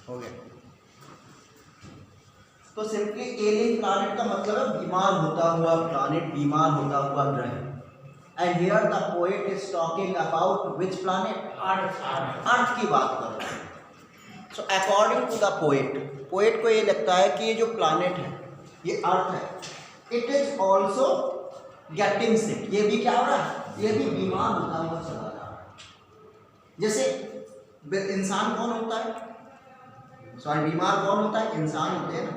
हो गया। तो सिंपली एलियन प्लैनेट का मतलब है बीमार होता हुआ प्लैनेट, बीमार होता हुआ ग्रह। And here the poet is talking about which planet? Earth की बात कर रहे हैं। So according to the poet को ये लगता है कि ये जो प्लैनेट है, ये अर्थ है, इट इज ऑल्सो गेटिंग सिक। ये भी क्या हो रहा है? ये भी बीमार होता हुआ चला जा रहा है। जैसे इंसान कौन होता है, सॉरी बीमार कौन होता है? इंसान होते हैं ना।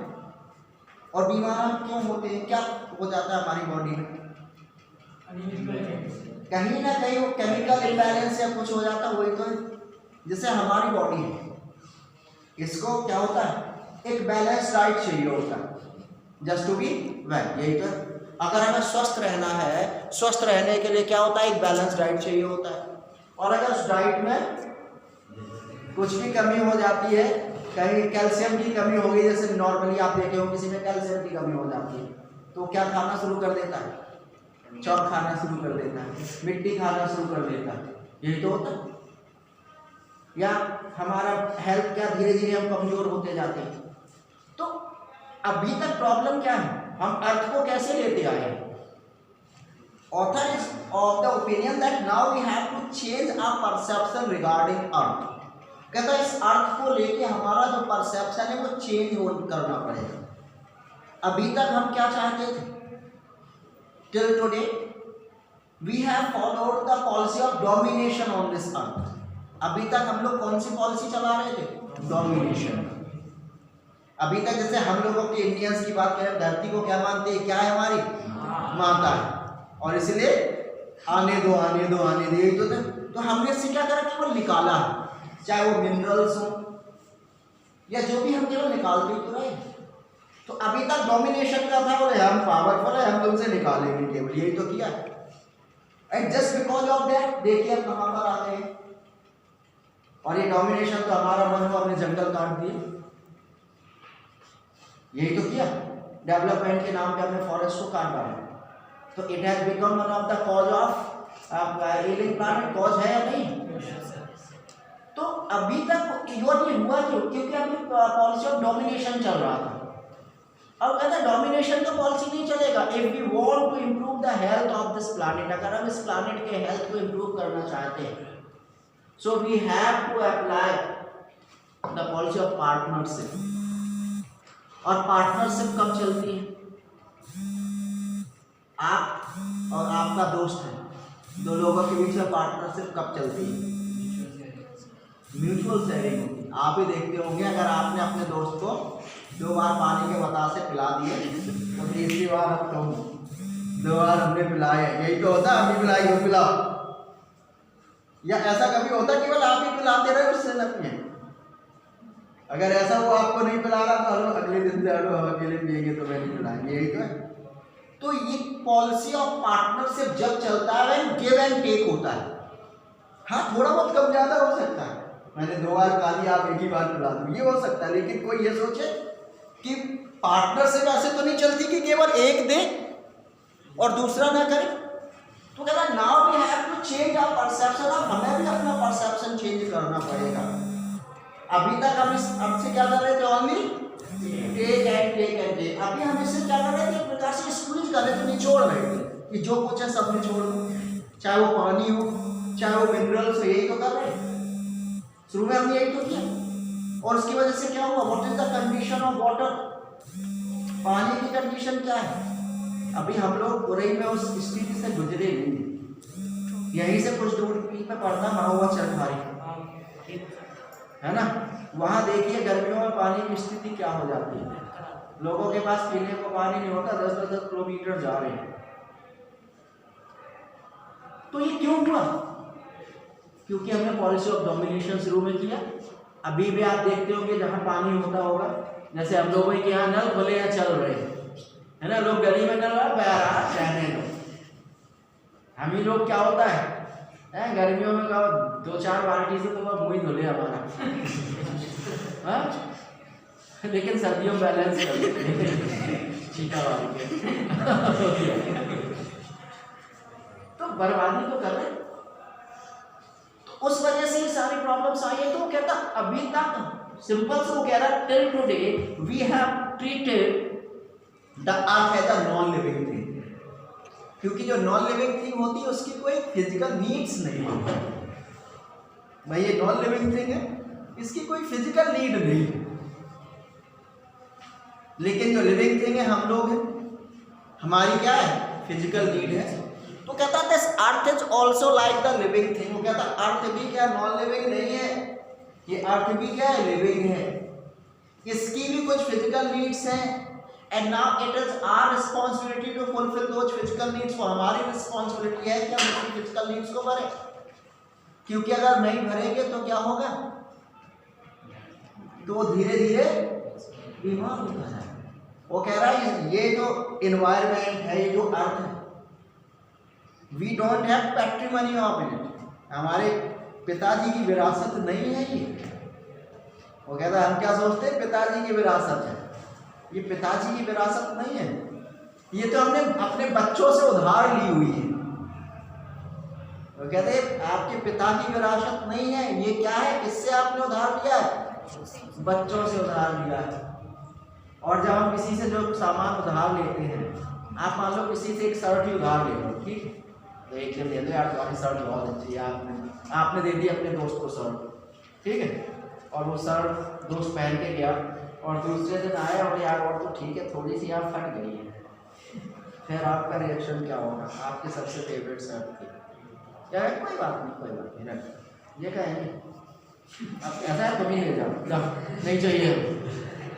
और बीमार हम क्यों होते हैं? क्या हो जाता है हमारी बॉडी में? कहीं ना कहीं वो केमिकल इम्बैलेंस या कुछ हो जाता है, वही तो है। जैसे हमारी बॉडी है, इसको क्या होता है? एक बैलेंस डाइट चाहिए होता है जस्ट टू बी वेल, यही तो है। अगर हमें स्वस्थ रहना है, स्वस्थ रहने के लिए क्या होता है? एक बैलेंस डाइट चाहिए होता है। और अगर उस डाइट में कुछ भी कमी हो जाती है, कहीं कैल्शियम की कमी हो गई, जैसे नॉर्मली आप देखे हो किसी में कैल्शियम की कमी हो जाती है, तो क्या खाना शुरू कर देता है? चौक खाना शुरू कर देता है, मिट्टी खाना शुरू कर देता है, यही तो होता है। या हमारा हेल्थ क्या धीरे धीरे हम कमजोर होते जाते हैं। तो अभी तक प्रॉब्लम क्या है? हम अर्थ को कैसे लेते आए? Author is of the opinion that now we have to change our perception regarding earth. कहता है इस अर्थ को लेके हमारा जो परसेप्शन है वो चेंज करना पड़ेगा। अभी तक हम क्या चाहते थे? Till today we have followed the policy of domination on this earth. अभी तक हम लोग कौन सी पॉलिसी चला रहे थे? डोमिनेशन। अभी तक जैसे हम लोगों के इंडियंस की बात करें, धरती को क्या मानते हैं? क्या है? हमारी माता है, और इसलिए आने दो आने दो आने दो, यही तो था। तो हमने इससे क्या करा? केवल निकाला है, चाहे वो मिनरल्स हो या जो भी, हम केवल निकालते ही तो रहे। तो अभी तक डोमिनेशन का था, बोले हम पावरफुल है, हम तुमसे निकालेंगे केवल, यही तो किया। And just because of that देखिए अब कहां पर आ गए। और ये डोमिनेशन तो हमारा मन हो, हमने जंगल काट दिए, यही तो किया। डेवलपमेंट के नाम पे हमने फॉरेस्ट को काट डाला। तो it has become one of the cause of alien planet. Cause है या नहीं? तो अभी तक ये हुआ क्यों? क्योंकि अभी पॉलिसी ऑफ डोमिनेशन चल रहा था। अब कहता है डोमिनेशन का पॉलिसी नहीं चलेगा। If we want to improve the health of this planet, अगर हम इस प्लैनेट के हेल्थ को इंप्रूव करना चाहते हैं, so we have to apply the policy of partnership. और पार्टनरशिप कब चलती है? आप और आपका दोस्त है, दो लोगों के बीच में पार्टनरशिप कब चलती है? म्यूचुअल शेयरिंग होती है। आप ही देखते होंगे, अगर आपने अपने दोस्त को 2 बार पानी के बतासे पिला दिए, तो तीसरी बार अब तुम 2 बार हमने पिलाए, यही तो होता है, हम भी पिलाई हो पिलाओ। या ऐसा कभी होता है केवल आप ही पिलाते रहे, उससे न पिए? अगर ऐसा वो आपको नहीं पिला रहा तो अगले दिन से हम अकेले पिएंगे तो मैं नहीं पिलाएंगे, यही तो है। तो ये पॉलिसी ऑफ पार्टनरशिप जब चलता है, गिव एंड टेक होता है। हाँ, थोड़ा बहुत कम ज्यादा हो सकता है, मैंने 2 बार पिला दिया, आप 1 ही बार पिला दो, ये हो सकता है। लेकिन कोई ये सोचे कि पार्टनरशिप ऐसे तो नहीं चलती कि केवल एक दे और दूसरा ना करे। तो कहता है now we have to change our perception. अब हमें भी अपना परसेप्शन चेंज करना पड़ेगा। अभी तक हम इस अब से क्या कर रहे थे? Only take and take and take. अभी हम इससे क्या कर रहे थे? एक प्रकार से स्क्वीज कर रहे थे, निचोड़ रहे थे कि जो कुछ है सब निचोड़ दो, चाहे वो पानी हो, चाहे वो मिनरल्स हो, यही तो कर रहे हैं। शुरू में हमने यही तो किया, और उसकी वजह से क्या हुआ? What is the condition of water? पानी की कंडीशन क्या है? अभी हम लोग बुरई में उस स्थिति से गुजरे नहीं। यहीं से कुछ दूर पे पड़ता महुआ चरखारी, है ना? वहां देखिए गर्मियों में पानी की स्थिति क्या हो जाती है। लोगों के पास पीने को पानी नहीं होता, 10-10 किलोमीटर जा रहे हैं। तो ये क्यों हुआ? क्योंकि हमने पॉलिसी ऑफ डोमिनेशन शुरू में किया। अभी भी आप देखते होंगे जहां पानी होता होगा, जैसे हम लोगों के यहाँ नल खुले या चल रहे हैं, है ना? लोग गली में नल बह रहा रहने दो। हम ही लोग क्या होता है गर्मियों में कहा 2-4 बाल्टी से तो वह मुँह ही धुले हमारा लेकिन सर्दियों में बैलेंस कर चीका वाली तो बर्बादी तो कर रहे। तो उस वजह से ये सारी प्रॉब्लम्स आई है। तो वो कहता अभी तक सिंपल से वो कह रहा till today we have treated the earth as a non living thing, क्योंकि जो नॉन लिविंग थिंग होती है उसकी कोई फिजिकल नीड्स नहीं होती। भाई ये नॉन लिविंग थिंग है, इसकी कोई फिजिकल नीड नहीं है। लेकिन जो लिविंग थिंग है हम लोग हैं, हमारी क्या है फिजिकल नीड है। तो कहता this earth is also like the living thing. वो कहता अर्थ भी क्या नॉन लिविंग नहीं है, ये अर्थ भी क्या है लिविंग है, इसकी भी कुछ फिजिकल नीड्स हैं। And now it is our responsibility to fulfil those physical needs. वो हमारी रिस्पॉन्सिबिलिटी है कि हम उसकी फिजिकल नीड्स को भरें, क्योंकि अगर नहीं भरेंगे तो क्या होगा, तो वो धीरे धीरे बीमार होता है। वो कह रहा है ये जो इन्वायरमेंट है, ये जो अर्थ है, we don't have patrimony of it, हमारे पिताजी की विरासत नहीं है ये। वो कहता है हम क्या सोचते हैं पिताजी की विरासत है, ये पिताजी की विरासत नहीं है, ये तो हमने अपने बच्चों से उधार ली हुई है। वो कहते हैं आपके पिता की विरासत नहीं है, ये क्या है, किससे आपने उधार लिया है, बच्चों से उधार लिया है। और जब हम किसी से जो सामान उधार लेते हैं, आप मान लो किसी से एक शर्ट ही उधार ले लो, ठीक, तो एक दिन दे दो यार तुम्हारी शर्ट बहुत अच्छी है, आपने दे दी अपने दोस्त को शर्ट, ठीक है, और वो शर्ट दोस्त पहन के गया और दूसरे दिन आया और यार और तो ठीक है थोड़ी सी आप फट गई है, फिर आपका रिएक्शन क्या होगा, आपके सबसे फेवरेट शर्ट थी, क्या है कोई बात नहीं रख, ये कहेंगे अब ऐसा है तुम ही ले जाओ नहीं चाहिए,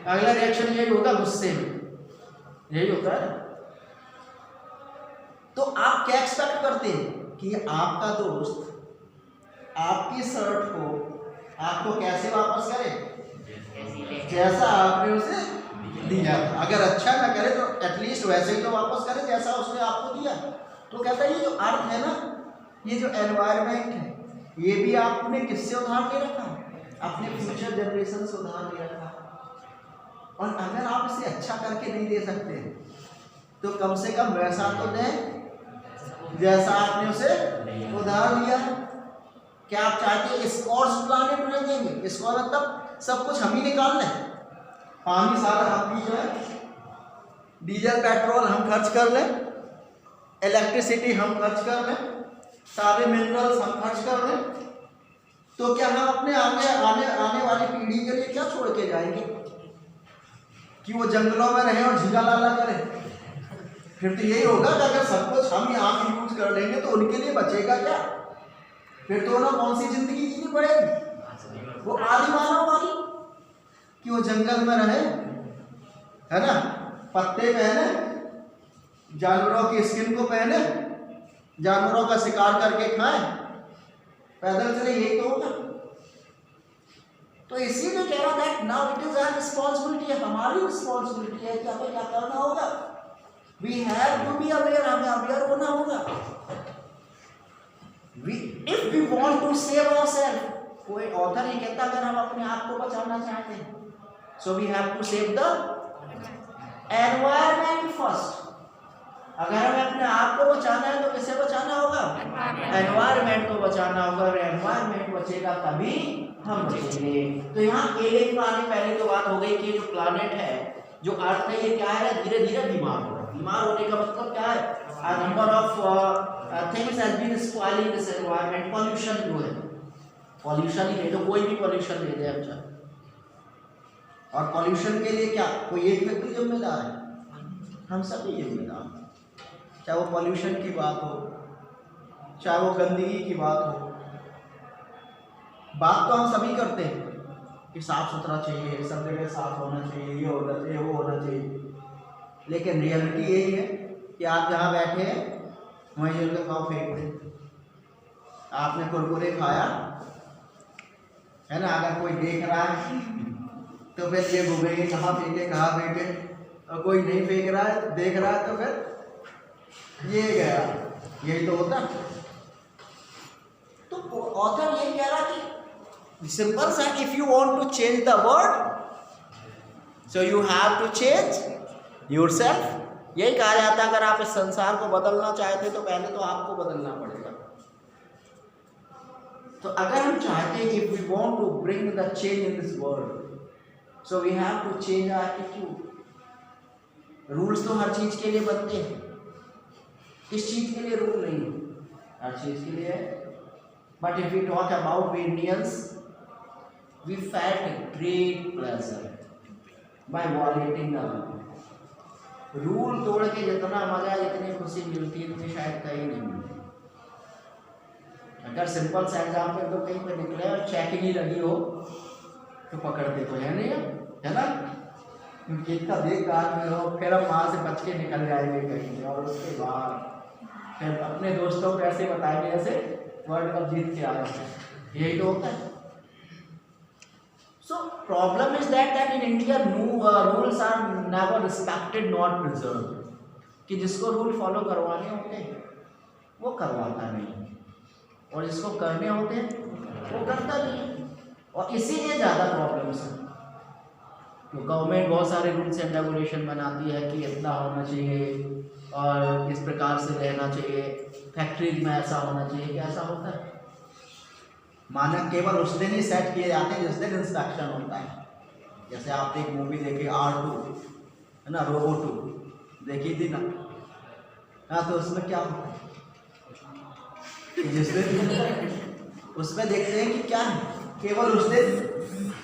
अगला रिएक्शन यही होगा गुस्से में, यही होता है। तो आप क्या एक्सपेक्ट करते हैं कि आपका दोस्त आपकी शर्ट को आपको कैसे वापस करे, जैसा आपने उसे दिया था, अगर अच्छा ना करे तो एटलीस्ट वैसे ही तो वापस करे जैसा उसने आपको दिया। तो कहता है ये जो अर्थ है ना, ये जो एनवायरनमेंट है, ये भी आपने किससे उधार ले रखा, अपने फ्यूचर जनरेशन से उधार ले रखा। और अगर आप इसे अच्छा करके नहीं दे सकते तो कम से कम वैसा तो दें जैसा आपने उसे उधार लिया। क्या आप चाहते हैं इसको और प्लानेट में देंगे, इसको मतलब सब कुछ हम ही निकाल लें, पानी सारा हम पी जाए, डीजल पेट्रोल हम खर्च कर लें, इलेक्ट्रिसिटी हम खर्च कर लें, सारे मिनरल्स हम खर्च कर लें, तो क्या हम अपने आने वाली पीढ़ी के लिए क्या छोड़ के जाएंगे कि वो जंगलों में रहे और झींगा लाला करें। फिर तो यही होगा कि अगर सब कुछ हम यहाँ पे यूज कर लेंगे तो उनके लिए बचेगा क्या, फिर तो ना कौन सी जिंदगी जीनी पड़ेगी, वो आदि मानव वाली कि वो जंगल में रहे, है ना, पत्ते पहने, जानवरों की स्किन को पहने, जानवरों का शिकार करके खाएं, पैदल चले, यही तो होगा। तो इसीलिए कह रहा था now it is our responsibility, हमारी रिस्पॉन्सिबिलिटी है कि हमें क्या करना होगा, we have to be aware, हमें अवेयर होना होगा। If we want to save ourself, कोई ऑथर ये कहता अगर हम अपने आप को बचाना चाहते हैं, so we have to save the environment first. अगर हमें अपने आप को बचाना है तो किसे बचाना होगा, एनवायरनमेंट को बचाना होगा, और एनवायरनमेंट बचेगा तभी हम बचेंगे। तो यहाँ एलियन में आने पहले तो बात हो गई कि जो प्लैनेट है, जो अर्थ है, ये क्या है, धीरे धीरे बीमार हो रहा है। बीमार होने का मतलब क्या है, a number of things has been spoiling this environment, pollution जो है, pollution ही नहीं तो कोई भी pollution ले दे अच्छा, और pollution के लिए क्या कोई एक व्यक्ति जिम्मेदार है, हम सभी जिम्मेदार हैं। चाहे वो pollution की बात हो, चाहे वो गंदगी की बात हो, बात तो हम सभी करते हैं कि साफ सुथरा चाहिए, सब जगह साफ होना चाहिए, ये होना चाहिए, वो होना चाहिए, लेकिन रियलिटी यही है कि आप जहाँ बैठे हैं वहीं जगह खाओ फेंक दें। आपने कुरकुरे खाया है ना, अगर कोई देख रहा है तो फिर ये घूमेंगे कहाँ फेंके, और कोई नहीं फेंक रहा है, देख रहा है तो फिर ये गया, यही तो होता। तो ऑथर ये कह रहा कि सिंपल सा, if you want to change the world so you have to change yourself. यही कहा जाता है अगर आप इस संसार को बदलना चाहते तो पहले तो आपको बदलना पड़ेगा। तो अगर हम चाहते हैं if we want to bring the change in this world, so we have to change our attitude. Rules तो हर चीज के लिए बनते हैं, किस चीज के लिए रूल नहीं, हर चीज के लिए है। But if we talk about we Indians, we felt great pleasure by violating the rule. तोड़ के जितना मजा, जितनी खुशी मिलती है उतनी शायद कहीं नहीं मिलती। अगर सिंपल सा एग्जाम्पल तो कहीं पे निकले और चेकिंग ही लगी हो तो पकड़ते तो है नहीं, है ना, क्योंकि इतना बेकार में हो, फिर हम वहाँ से बच के निकल जाएंगे कहीं, और उसके बाद फिर अपने दोस्तों को ऐसे बताएंगे ऐसे वर्ल्ड कप जीत के आए, यही तो होता है। So problem is that in India rules are never respected nor preserved, कि जिसको रूल फॉलो करवाने होते हैं वो करवाता नहीं, और जिसको करने होते हैं वो करता नहीं है, और इसीलिए ज़्यादा प्रॉब्लम्स हैं। तो गवर्नमेंट बहुत सारे रूल्स एंड रेगुलेशन बनाती है कि इतना होना चाहिए और इस प्रकार से रहना चाहिए, फैक्ट्रीज में ऐसा होना चाहिए, कि ऐसा होता है। मानक केवल उस दिन ही सेट किए जाते हैं जिस दिन इंस्ट्रक्शन होता है। जैसे आप एक मूवी देखिए R2, है ना, रोबो 2 देखी थी ना, हाँ, तो उसमें क्या होता है, जिस दिन उसमें देखते हैं कि क्या है, केवल उस दिन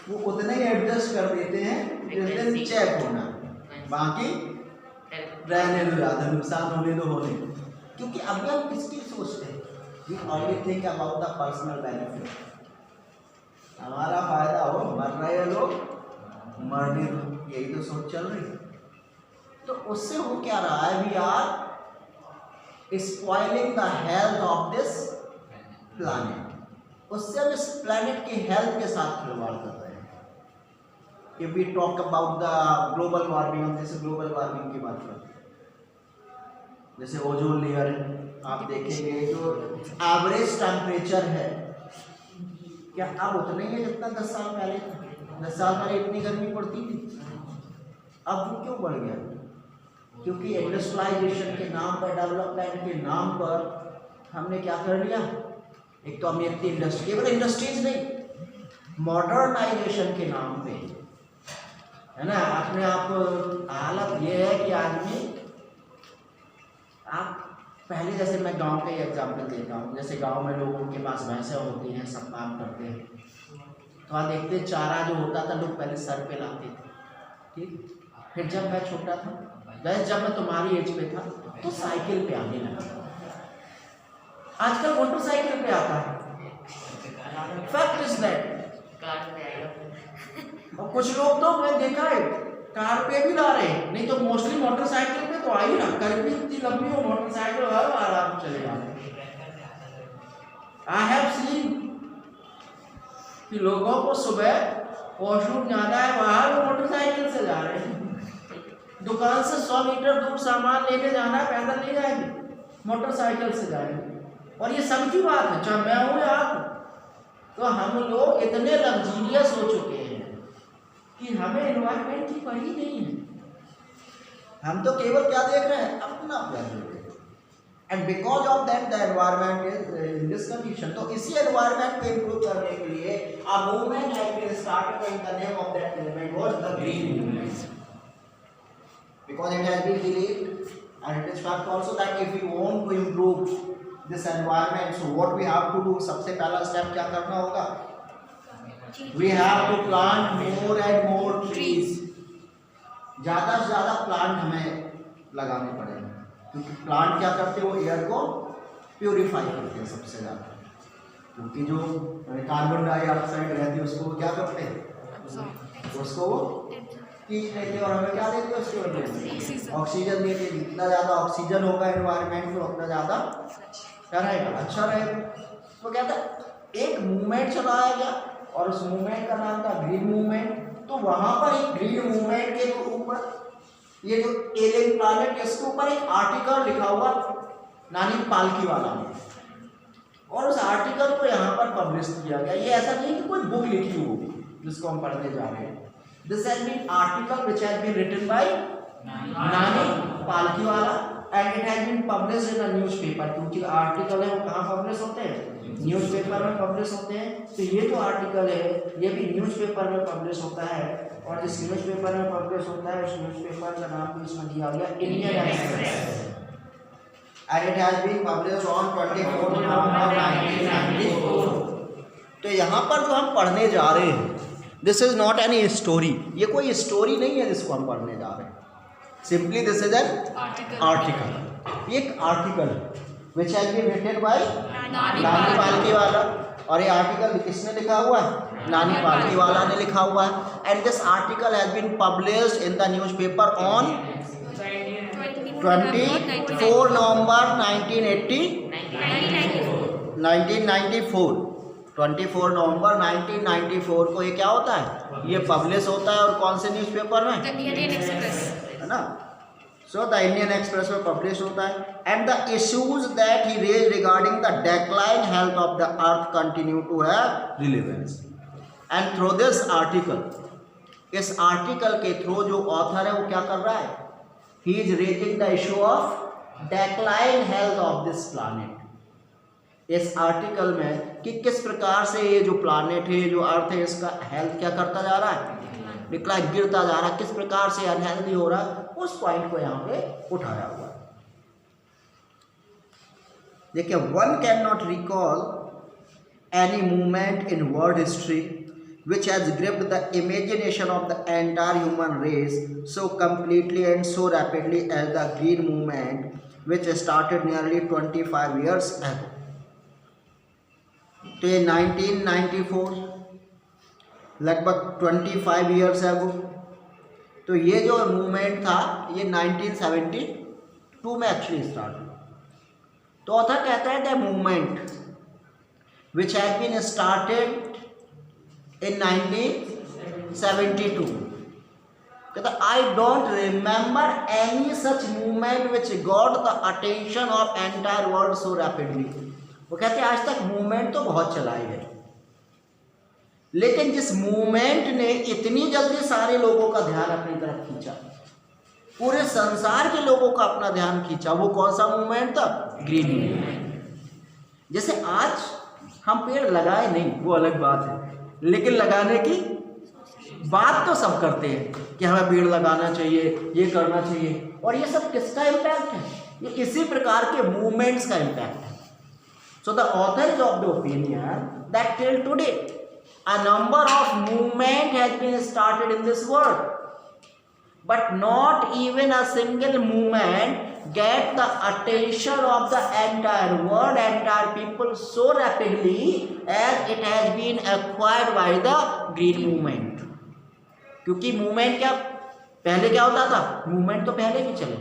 वो उतने ही एडजस्ट कर देते हैं जिस दिन चेक होना, बाकी रहने दो, ज़्यादा नुकसान होने दो होने, क्योंकि अभी हम किसकी सोचते हैं, we only think about the personal benefit, हमारा फायदा हो, मर रहे हैं लोग मरने दो, यही तो सोच चल रही है। तो उससे हो क्या रहा है, we are spoiling the health of this planet, उससे हम इस प्लैनेट की हेल्थ के साथ खिलवाड़ कर रहे हैं। If we talk about the global warming, हम जैसे ग्लोबल वार्मिंग की बात करते हैं, जैसे ओजोन लेयर है, आप देखेंगे जो एवरेज टेम्परेचर है क्या अब उतना ही है जितना 10 साल पहले था। 10 साल पहले इतनी गर्मी पड़ती थी, अब वो क्यों बढ़ गया, क्योंकि इंडस्ट्रियलाइजेशन के नाम पर, डेवलपमेंट के नाम पर हमने क्या कर लिया, एक तो हम इतनी इंडस्ट्री, केवल इंडस्ट्रीज नहीं, मॉडर्नाइजेशन के नाम पे, है ना, अपने आप हालत ये है कि आदमी, आप पहले जैसे मैं गांव का ही एग्जाम्पल देता हूँ, जैसे गांव में लोगों के पास भैंसें होती हैं, सब काम करते हैं, तो आप देखते चारा जो होता था लोग पहले सर पे लाते थे, ठीक। फिर जब मैं छोटा था, जब मैं तुम्हारी एज पे था, तो साइकिल पे आने लगा, आजकल मोटरसाइकिल पे आता है, फैक्ट इज दैट। और कुछ लोग तो मैं देखा है कार पे भी ला रहे हैं, नहीं तो मोस्टली मोटरसाइकिल पे तो आ ही ना, कर भी इतनी लंबी हो मोटरसाइकिल आराम चले जाते। आई हैव सीन कि लोगों को सुबह वॉशरूम जाना है, बाहर वो मोटरसाइकिल से जा रहे हैं, दुकान से 100 मीटर दूर सामान लेने जाना है, पैदल नहीं जाएंगे, मोटरसाइकिल से जाएंगे। और ये सबकी बात है, चाहे मैं हूँ या आप। तो हम लोग इतने लग्जूरियस हो चुके हैं कि हमें एनवायरनमेंट की पड़ी नहीं है, हम तो केवल क्या देख रहे हैं, अपना pleasure, and because of that the environment is in this condition. तो इसी एनवायरनमेंट को इंप्रूव करने के लिए a movement has been started in the name of that movement was the green movement, because it has been believed and it is fact also that if we want to improve this environment, so what we have to do, सबसे पहला step क्या करना होगा, we have to plant more and more trees, ज़्यादा से ज़्यादा plant हमें लगाने पड़ेंगे, क्योंकि प्लांट क्या करते हैं, वो एयर को प्योरीफाई करते हैं सबसे ज़्यादा, क्योंकि जो कार्बन डाइऑक्साइड रहती है उसको क्या करते हैं, उसको खींच लेते हैं, और हमें क्या देते हैं, उसके बदले ऑक्सीजन देते हैं। जितना ज़्यादा ऑक्सीजन होगा एनवायरनमेंट में उतना ज़्यादा क्या रहेगा, अच्छा रहेगा। तो कहता है एक मूवमेंट चलाया गया और उस मूवमेंट का नाम था ग्रीन मूवमेंट। तो वहाँ पर एक ग्रीन मूवमेंट के ऊपर ये जो एलियन प्लैनेट, इसके ऊपर एक आर्टिकल लिखा हुआ नानी पालकी वाला, और उस आर्टिकल को यहाँ पर पब्लिश किया गया। ये ऐसा नहीं कि कोई बुक लिखी होगी जिसको हम पढ़ने जा रहे हैं, this has been article which has been written by Nani Palkhivala and it has been published in a newspaper, क्योंकि आर्टिकल है वो कहाँ पब्लिश होते हैं, न्यूज़पेपर में पब्लिश होते हैं। तो ये जो आर्टिकल है ये भी न्यूज़पेपर में पब्लिश होता है, और जिस न्यूज़पेपर में पब्लिश होता है उस न्यूज़पेपर का नाम भी इसमें दिया गया Indian express, and it has been published on 24 November 1994. तो यहाँ पर जो हम पढ़ने जा रहे हैं, this is not any story, ये कोई स्टोरी नहीं है जिसको हम पढ़ने जा रहे हैं, simply this is an article. एक article which has been written by Nani Palkhivala, और ये आर्टिकल किसने लिखा हुआ है? नानी पालकीवाला ने लिखा हुआ है। And this article has been published in the newspaper on 24 नवंबर 1994। 24 नवंबर 1994 को ये क्या होता है? ये पब्लिश होता है, और कौन से न्यूज़पेपर में? है ना। सो द इंडियन एक्सप्रेस में पब्लिश होता है। And the issues that he raise regarding the decline health of the earth continue to have relevance. And through this article, इस आर्टिकल के थ्रू जो ऑथर है वो क्या कर रहा है? He is raising the issue of decline health of this planet. इस आर्टिकल में कि किस प्रकार से ये जो प्लानेट है, जो अर्थ है, इसका हेल्थ क्या करता जा रहा है? डिक्लाइन, गिरता जा रहा है, किस प्रकार से अनहेल्दी हो रहा है, उस पॉइंट को यहाँ पे उठाया हुआ है। देखिए, one can not recall any movement in world history which has gripped the imagination of the entire human race so completely and so rapidly as the green movement which started nearly 25 years ago. तो ये 1994, लगभग 25 years ago। तो ये जो movement था ये 1972 में actually start हुआ। तो ऑथर कहता है the movement which has been started in 1972, कहता I don't remember any such movement which got the attention of entire world so rapidly। वो कहते हैं आज तक मूवमेंट तो बहुत चलाई गई, लेकिन जिस मूवमेंट ने इतनी जल्दी सारे लोगों का ध्यान अपनी तरफ खींचा, पूरे संसार के लोगों का अपना ध्यान खींचा, वो कौन सा मूवमेंट था? Green movement. जैसे आज हम पेड़ लगाए नहीं, वो अलग बात है, लेकिन लगाने की बात तो सब करते हैं कि हमें पेड़ लगाना चाहिए, ये करना चाहिए, और ये सब किसका इम्पैक्ट है? ये इसी प्रकार के मूवमेंट्स का इम्पैक्ट है। So the author is of the opinion that till today a number of movement has been started in this world, but not even a single movement get the attention of the entire world, entire people so rapidly as it has been acquired by the green movement। क्योंकि movement क्या पहले क्या होता था? Movement तो पहले भी चले,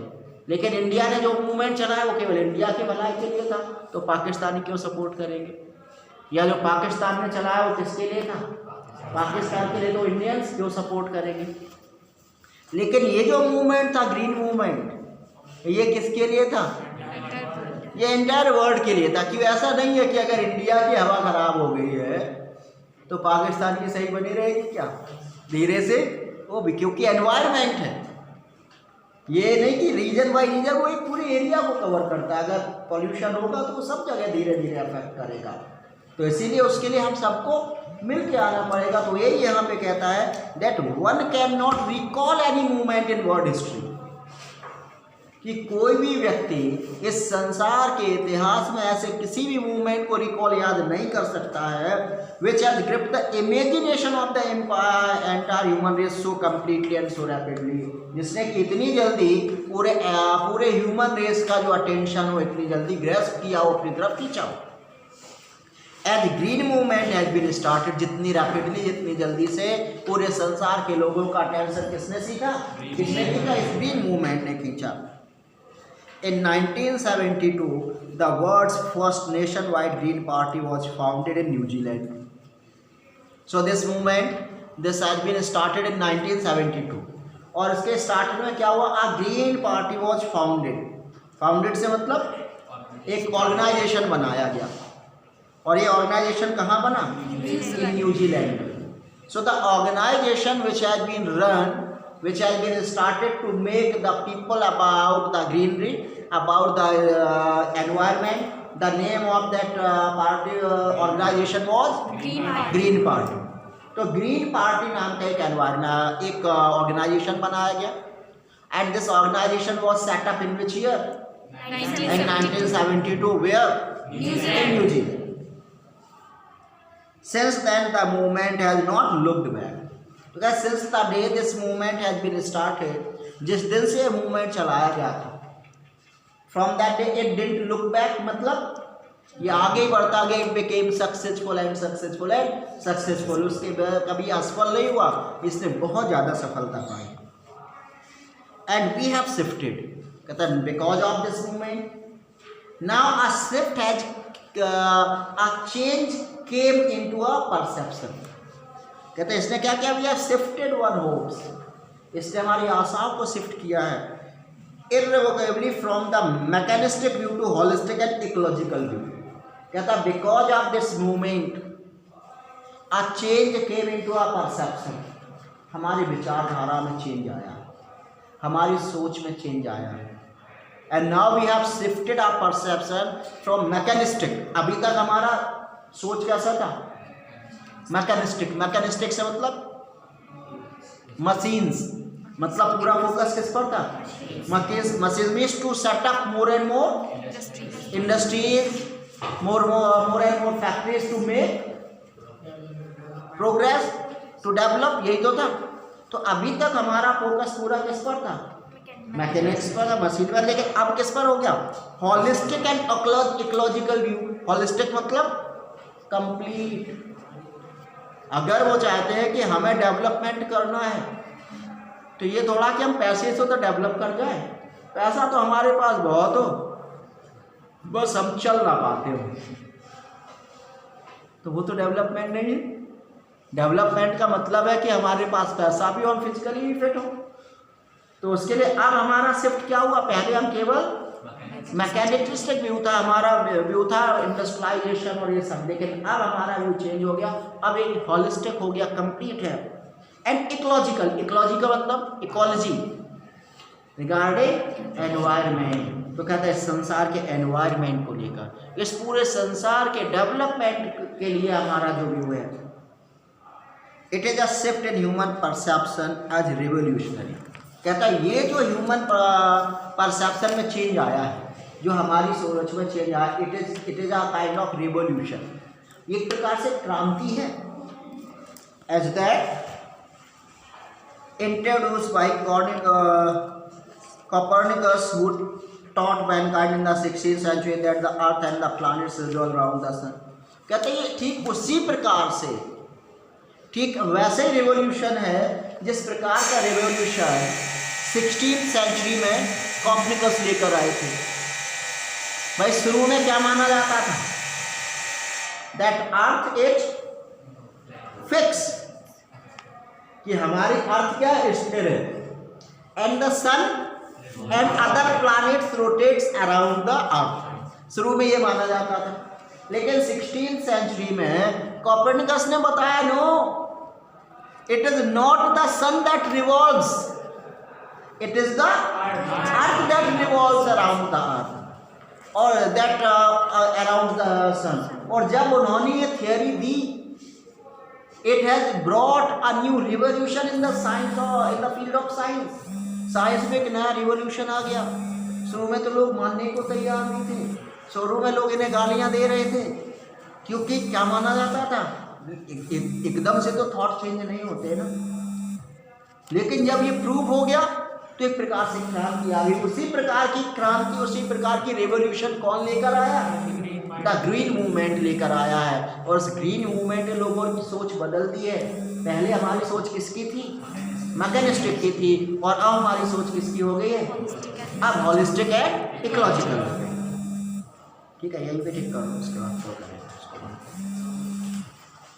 लेकिन इंडिया ने जो मूवमेंट चलाया वो केवल इंडिया के भलाई के लिए था, तो पाकिस्तानी क्यों सपोर्ट करेंगे? या जो पाकिस्तान ने चलाया वो किसके लिए था? पाकिस्तान के लिए, तो इंडियंस क्यों सपोर्ट करेंगे? लेकिन ये जो मूवमेंट था ग्रीन मूवमेंट, ये किसके लिए था? ये एंटायर वर्ल्ड के लिए था। क्यों? ऐसा नहीं है कि अगर इंडिया की हवा खराब हो गई है तो पाकिस्तान की सही बनी रहेगी क्या? धीरे से वो भी, क्योंकि एनवायरनमेंट है, ये नहीं कि रीजन बाई रीजन, वो एक पूरे एरिया को कवर करता है। अगर पॉल्यूशन होगा तो वो सब जगह धीरे धीरे अफेक्ट करेगा, तो इसीलिए उसके लिए हम सबको मिल के आना पड़ेगा। तो यही यहाँ पे कहता है that one can not recall any movement in world history, कि कोई भी व्यक्ति इस संसार के इतिहास में ऐसे किसी भी मूवमेंट को रिकॉल याद नहीं कर सकता है which has gripped the imagination of the entire human race so completely and so rapidly, जिसने कि इतनी जल्दी पूरे ह्यूमन रेस का जो अटेंशन हो इतनी जल्दी ग्रैस्प किया हो, अपनी तरफ खींचा हो। As green movement has been started, जितनी रैपिडली, जितनी जल्दी से पूरे संसार के लोगों का अटेंशन किसने सीखा? किसने सीखा? इस ग्रीन मूवमेंट ने खींचा। In 1972, the world's first nationwide Green Party was founded in New Zealand. So this movement, this has been started in 1972. और इसके स्टार्टिंग में क्या हुआ? A Green Party was founded. Founded से मतलब एक ऑर्गेनाइजेशन बनाया गया, और ये ऑर्गेनाइजेशन कहाँ बना? In New Zealand. So the organization which has been run, which has been started to make the people about the greenery, about the environment, the name of that party organisation was green party. तो green party नाम का एक organisation बनाया गया, and this organisation was set up in which year? In 1972, where? In New Zealand. Since then, the movement has not looked back. Because since the day this movement has been started, जिस दिन से ये movement चलाया गया था, from that day it didn't look back, मतलब ये आगे ही बढ़ता गया, it became successful and successful and successful. उसके कभी असफल नहीं हुआ, इसने बहुत ज़्यादा सफलता पाई. And we have shifted. कहता है because of this movement now a shift has a change came into a perception. कहते हैं इसने क्या किया? we have shifted our hopes. इसने हमारी आशाओं को शिफ्ट किया है irrevocably from the mechanistic view to holistic and ecological view. कहता है because of this movement a change came into a perception. हमारी विचारधारा में चेंज आया, हमारी सोच में चेंज आया. And now we have shifted our perception from mechanistic. अभी तक हमारा सोच कैसा था? mechanistic. mechanistic से मतलब machines, मतलब पूरा फोकस किस पर था? machines means to set up more and more industries, more and more factories to make progress, to develop. यही तो था. तो अभी तक हमारा फोकस पूरा किस पर था? मैकेनिक्स पर, मशीन पर. लेकिन अब किस पर हो गया? Holistic and ecological view. Holistic मतलब कंप्लीट. अगर वो चाहते हैं कि हमें डेवलपमेंट करना है तो ये थोड़ा कि हम पैसे से तो डेवलप कर जाए. पैसा तो हमारे पास बहुत हो, बस हम चल ना पाते हो, तो वो तो डेवलपमेंट नहीं है. डेवलपमेंट का मतलब है कि हमारे पास पैसा भी हो, हम फिजिकली भी फिट हो. तो उसके लिए अब हमारा शिफ्ट क्या हुआ? पहले हम केवल मैकेनिस्टिक व्यू था, हमारा व्यू था इंडस्ट्रियलाइजेशन और ये सब, लेकिन अब हमारा व्यू चेंज हो गया. अब ये हॉलिस्टिक हो गया, कंप्लीट है. And ecological. इकोलॉजिकल मतलब इकोलॉजी रिगार्डिंग एनवायरमेंट. तो कहता है संसार के एनवायरमेंट को लेकर, इस पूरे संसार के डेवलपमेंट के लिए हमारा जो व्यू है, it is a shift in human perception as revolutionary. कहता है ये जो ह्यूमन परसेप्शन में चेंज आया है, जो हमारी सोच में चेंज आया, it is a kind of revolution. एक प्रकार से क्रांति है. As that introduced by Copernicus, who taught mankind in the 16th century that the earth and the planets revolve around the sun. कहते हैं ठीक उसी प्रकार से, ठीक वैसे ही रिवोल्यूशन है जिस प्रकार का रिवोल्यूशन 16th सेंचुरी में कॉपर्निकस लेकर आए थे. भाई शुरू में क्या माना जाता था? दैट अर्थ इज फिक्स, कि हमारी अर्थ क्या स्थिर है, and the sun and other planets rotates around the earth. शुरू में ये माना जाता था. लेकिन 16th सेंचुरी में कॉपर्निकस ने बताया no, it is not the sun that revolves, it is the earth that revolves around the earth और दैट अराउंड द सन. और जब उन्होंने ये थियोरी दी, it has brought a new revolution in the science और in the field of science. Science में एक नया रिवोल्यूशन आ गया. शुरू में तो लोग मानने को तैयार नहीं थे. शुरू में लोग इन्हें गालियां दे रहे थे, क्योंकि क्या माना जाता था? एकदम से तो थॉट चेंज नहीं होते ना. लेकिन जब ये प्रूव हो गया तो एक प्रकार से क्रांति आ गई. उसी प्रकार की क्रांति, उसी प्रकार की रेवोल्यूशन कौन लेकर आया? द ग्रीन मूवमेंट लेकर आया है. और उस ग्रीन मूवमेंट ने लोगों की सोच बदल दी है. पहले हमारी सोच किसकी थी? मैकेनिस्टिक की थी. और अब हमारी सोच किसकी हो गई है? अब हॉलिस्टिक एंड इकोलॉजिकल. ठीक है, यहीं पे ठीक करो, उसके बाद करेंगे उसको.